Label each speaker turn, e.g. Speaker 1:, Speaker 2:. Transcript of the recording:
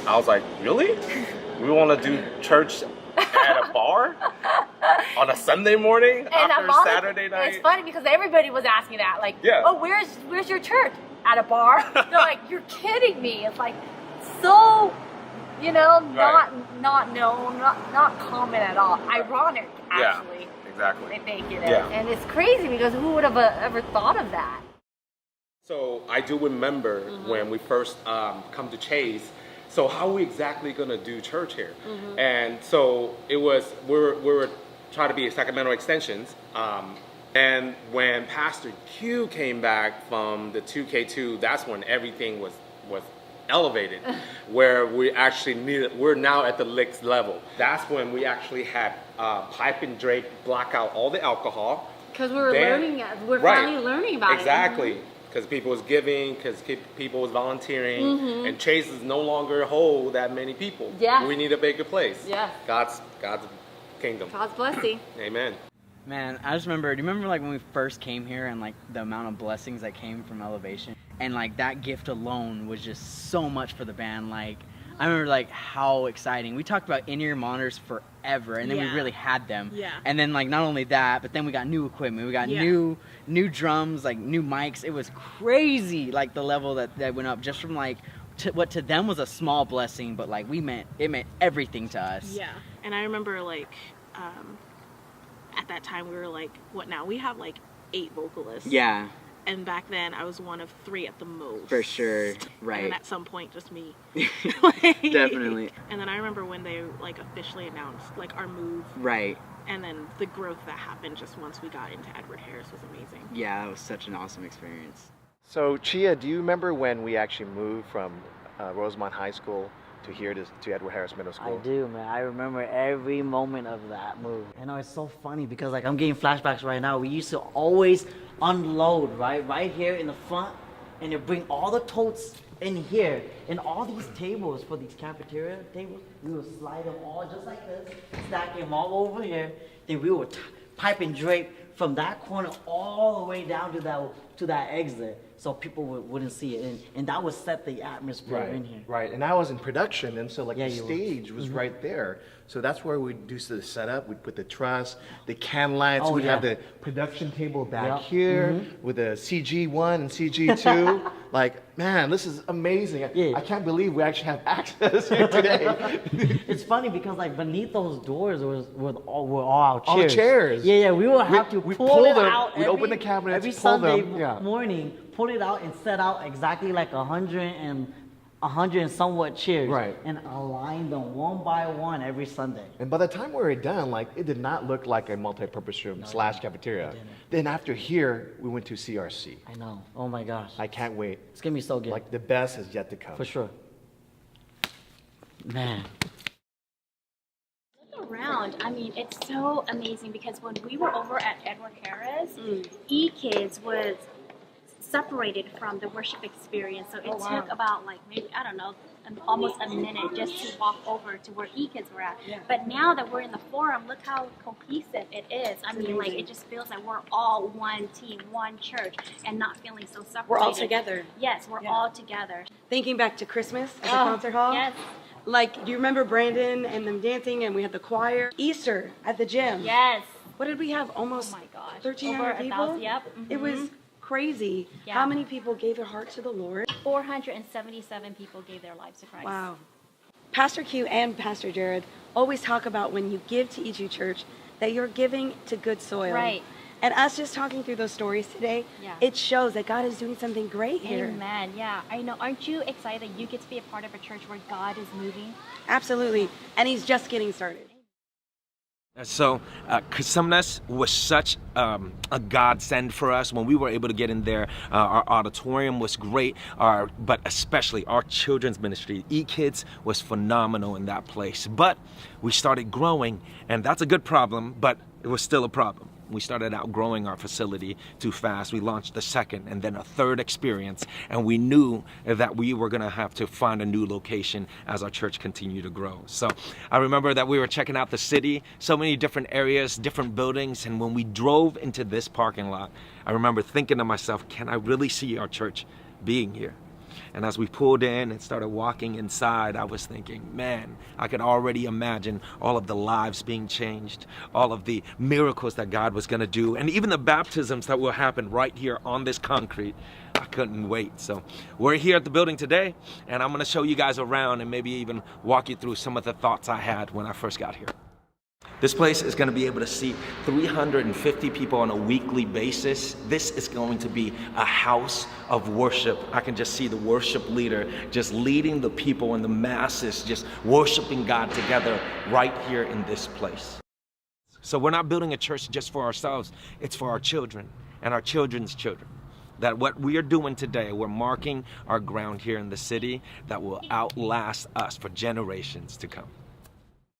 Speaker 1: I was like, really? We want to do church at a bar on a Sunday morning after Saturday night?
Speaker 2: It's funny because everybody was asking that, like,
Speaker 1: Yeah.
Speaker 2: oh, where's your church? At a bar? They're like, you're kidding me. It's like so, you know, not known, not common at all. Ironic, actually.
Speaker 1: Yeah, exactly.
Speaker 2: I think it is. Yeah. And it's crazy because who would have ever thought of that?
Speaker 1: So I do remember when we first come to Chase. So how are we exactly gonna do church here? And so it was we were trying to be Sacramento Extensions. And when Pastor Q came back from the 2K2, that's when everything was elevated, where we actually we're now at the next level. That's when we actually had Pipe and Drake block out all the alcohol.
Speaker 2: Because we were finally learning about it.
Speaker 1: Exactly. Because people was giving, because people was volunteering, and Chase is no longer hold that many people.
Speaker 2: Yeah.
Speaker 1: We need a bigger place.
Speaker 2: Yeah.
Speaker 1: God's kingdom.
Speaker 2: God's blessing.
Speaker 1: Amen.
Speaker 3: Man, I just remember, do you remember like when we first came here and like the amount of blessings that came from Elevation? And like that gift alone was just so much for the band. Like, I remember like how exciting. We talked about in-ear monitors forever, and then we really had them. Yeah. And then like not only that, but then we got new equipment. We got new drums, like new mics. It was crazy, like the level that went up just from like what to them was a small blessing, but like it meant everything to us.
Speaker 4: Yeah. And I remember like at that time we were like, what now? We have like 8 vocalists.
Speaker 3: Yeah.
Speaker 4: And back then I was one of 3 at the most.
Speaker 3: For sure. Right.
Speaker 4: And at some point just me.
Speaker 3: Definitely.
Speaker 4: And then I remember when they like officially announced like our move.
Speaker 3: Right.
Speaker 4: And then the growth that happened just once we got into Edward Harris was amazing.
Speaker 3: Yeah, that was such an awesome experience.
Speaker 5: So Chia, do you remember when we actually moved from Rosemont High School to here to Edward Harris Middle School?
Speaker 6: I do, man. I remember every moment of that move. You know, it's so funny because like I'm getting flashbacks right now. We used to always unload right here in the front, and they bring all the totes in here, and all these tables for these cafeteria tables, we would slide them all just like this, stack them all over here, then we would pipe and drape from that corner all the way down to that exit, so people wouldn't see it, and that would set the atmosphere in here.
Speaker 5: Right, and I was in production, and so like the stage was right there. So that's where we'd do the setup. We'd put the truss, the can lights. We'd have the production table back here with the CG1 and CG2. Like, man, this is amazing. I can't believe we actually have access here today.
Speaker 6: It's funny because like beneath those doors were all our chairs.
Speaker 5: All the chairs.
Speaker 6: Yeah, we would have to pull it
Speaker 5: them,
Speaker 6: out.
Speaker 5: We'd open the cabinets,
Speaker 6: every
Speaker 5: pull
Speaker 6: Sunday
Speaker 5: them.
Speaker 6: morning, pull it out and set out exactly like 100 and somewhat chairs, and align them one by one every Sunday.
Speaker 5: And by the time we were done, like it did not look like a multi-purpose room / cafeteria. Then after here, we went to CRC.
Speaker 6: I know. Oh my gosh.
Speaker 5: I can't wait.
Speaker 6: It's gonna be so good.
Speaker 5: Like the best is yet to come.
Speaker 6: For sure. Man.
Speaker 7: Look around. I mean, it's so amazing because when we were over at Edward Harris, E-Kids was separated from the worship experience. So it took about like maybe, I don't know, almost a minute just to walk over to where E-Kids were at. But now that we're in the forum, look how cohesive it is. I mean, like it just feels like we're all one team, one church, and not feeling so separated.
Speaker 8: We're all together.
Speaker 7: Yes, we're all together.
Speaker 8: Thinking back to Christmas at the concert hall.
Speaker 7: Yes.
Speaker 8: Like, do you remember Brandon and them dancing, and we had the choir? Easter at the gym.
Speaker 7: Yes.
Speaker 8: What did we have? Almost 1,300 people?
Speaker 7: 1,000, yep.
Speaker 8: It was crazy.
Speaker 7: Yeah.
Speaker 8: How many people gave their heart to the Lord?
Speaker 7: 477 people gave their lives to Christ.
Speaker 8: Wow. Pastor Q and Pastor Jared always talk about when you give to E2 Church that you're giving to good soil.
Speaker 7: Right.
Speaker 8: And us just talking through those stories today, it shows that God is doing something great here.
Speaker 7: Amen. Yeah, I know. Aren't you excited that you get to be a part of a church where God is moving?
Speaker 8: Absolutely. And he's just getting started.
Speaker 9: So, Kasumnes was such a godsend for us when we were able to get in there. Our auditorium was great, but especially our children's ministry, E-Kids, was phenomenal in that place. But we started growing, and that's a good problem, but it was still a problem. We started outgrowing our facility too fast. We launched a second and then a third experience, and we knew that we were gonna have to find a new location as our church continued to grow. So I remember that we were checking out the city, so many different areas, different buildings, and when we drove into this parking lot, I remember thinking to myself, can I really see our church being here? And as we pulled in and started walking inside, I was thinking, man, I could already imagine all of the lives being changed, all of the miracles that God was going to do, and even the baptisms that will happen right here on this concrete. I couldn't wait. So we're here at the building today, and I'm going to show you guys around and maybe even walk you through some of the thoughts I had when I first got here. This place is going to be able to seat 350 people on a weekly basis. This is going to be a house of worship. I can just see the worship leader just leading the people and the masses, just worshiping God together right here in this place. So we're not building a church just for ourselves. It's for our children and our children's children. That what we are doing today, we're marking our ground here in the city that will outlast us for generations to come.